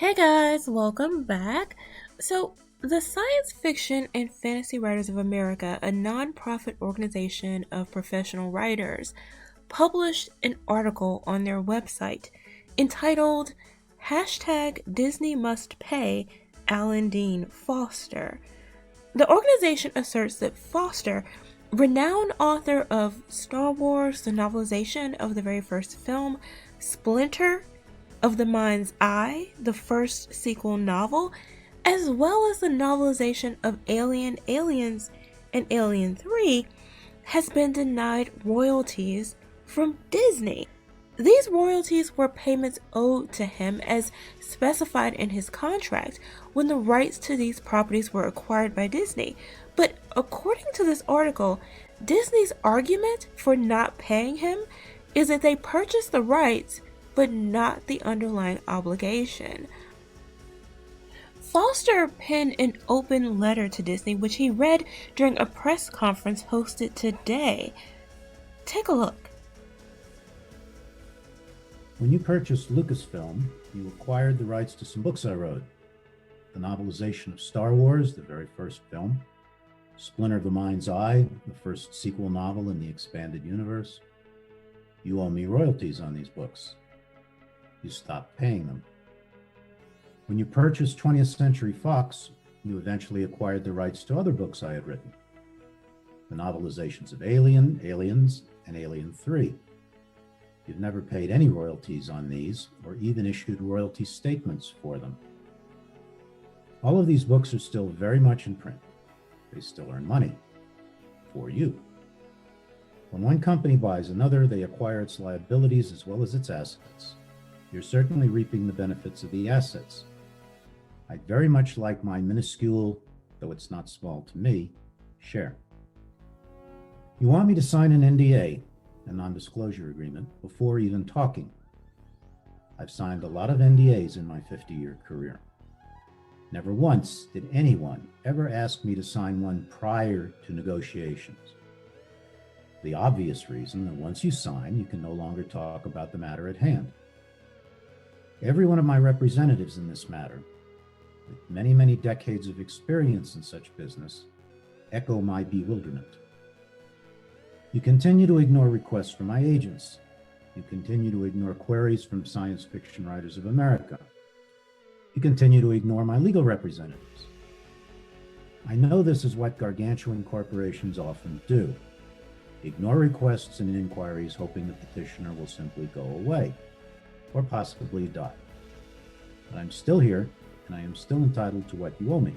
Hey guys, welcome back. The Science Fiction and Fantasy Writers of America, a nonprofit organization of professional writers, published an article on their website entitled Disney Must Pay Alan Dean Foster. The organization asserts that Foster, renowned author of Star Wars, the novelization of the very first film, Splinter, of the Mind's Eye, the first sequel novel, as well as the novelization of Alien, Aliens, and Alien 3, has been denied royalties from Disney. These royalties were payments owed to him as specified in his contract when the rights to these properties were acquired by Disney. But according to this article, Disney's argument for not paying him is that they purchased the rights but not the underlying obligation. Foster penned an open letter to Disney, which he read during a press conference hosted today. Take a look. When you purchased Lucasfilm, you acquired the rights to some books I wrote. The novelization of Star Wars, the very first film, Splinter of the Mind's Eye, the first sequel novel in the expanded universe. You owe me royalties on these books. You stopped paying them. When you purchased 20th Century Fox, you eventually acquired the rights to other books I had written. The novelizations of Alien, Aliens, and Alien 3. You've never paid any royalties on these or even issued royalty statements for them. All of these books are still very much in print. They still earn money. For you. When one company buys another, they acquire its liabilities as well as its assets. You're certainly reaping the benefits of the assets. I'd very much like my minuscule, though it's not small to me, share. You want me to sign an NDA, a non-disclosure agreement, before even talking. I've signed a lot of NDAs in my 50-year career. Never once did anyone ever ask me to sign one prior to negotiations. The obvious reason that once you sign, you can no longer talk about the matter at hand. Every one of my representatives in this matter, with many, many decades of experience in such business, echo my bewilderment. You continue to ignore requests from my agents. You continue to ignore queries from Science Fiction Writers of America. You continue to ignore my legal representatives. I know this is what gargantuan corporations often do. Ignore requests and inquiries hoping the petitioner will simply go away, or possibly die. But I'm still here, and I am still entitled to what you owe me,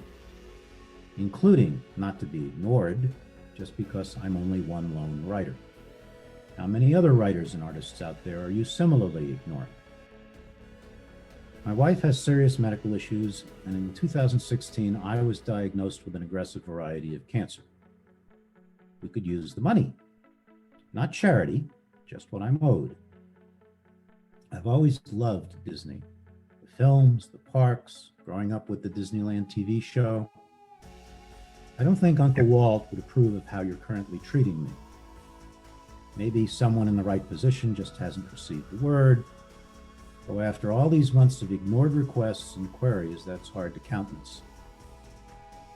including not to be ignored just because I'm only one lone writer. How many other writers and artists out there are you similarly ignoring? My wife has serious medical issues, and in 2016, I was diagnosed with an aggressive variety of cancer. We could use the money, not charity, just what I'm owed. I've always loved Disney, the films, the parks, growing up with the Disneyland TV show. I don't think Uncle Walt would approve of how you're currently treating me. Maybe someone in the right position just hasn't received the word. Though after all these months of ignored requests and queries, that's hard to countenance.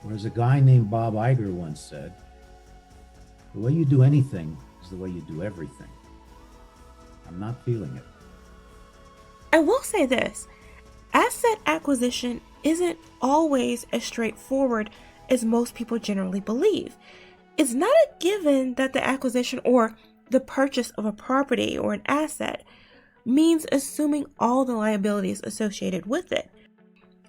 Or as a guy named Bob Iger once said, the way you do anything is the way you do everything. I'm not feeling it. I will say this, asset acquisition isn't always as straightforward as most people generally believe. It's not a given that the acquisition or the purchase of a property or an asset means assuming all the liabilities associated with it.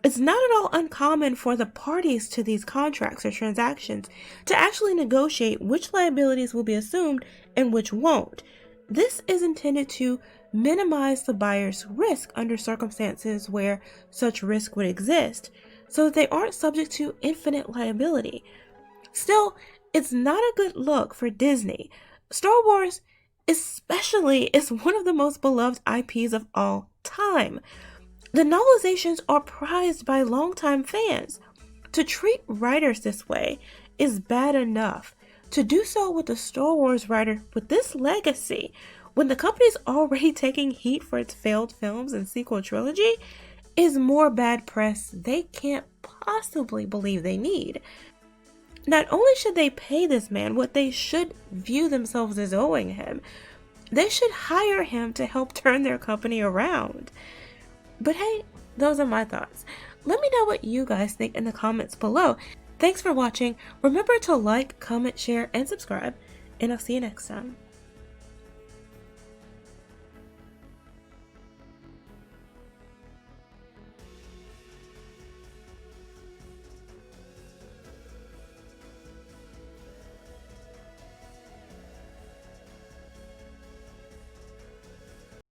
It's not at all uncommon for the parties to these contracts or transactions to actually negotiate which liabilities will be assumed and which won't. This is intended to minimize the buyer's risk under circumstances where such risk would exist, so that they aren't subject to infinite liability. Still, it's not a good look for Disney. Star Wars, especially, is one of the most beloved IPs of all time. The novelizations are prized by longtime fans. To treat writers this way is bad enough. To do so with a Star Wars writer with this legacy, when the company's already taking heat for its failed films and sequel trilogy, is more bad press they can't possibly believe they need. Not only should they pay this man what they should view themselves as owing him, they should hire him to help turn their company around. But hey, those are my thoughts. Let me know what you guys think in the comments below. Thanks for watching. Remember to like, comment, share, and subscribe, and I'll see you next time.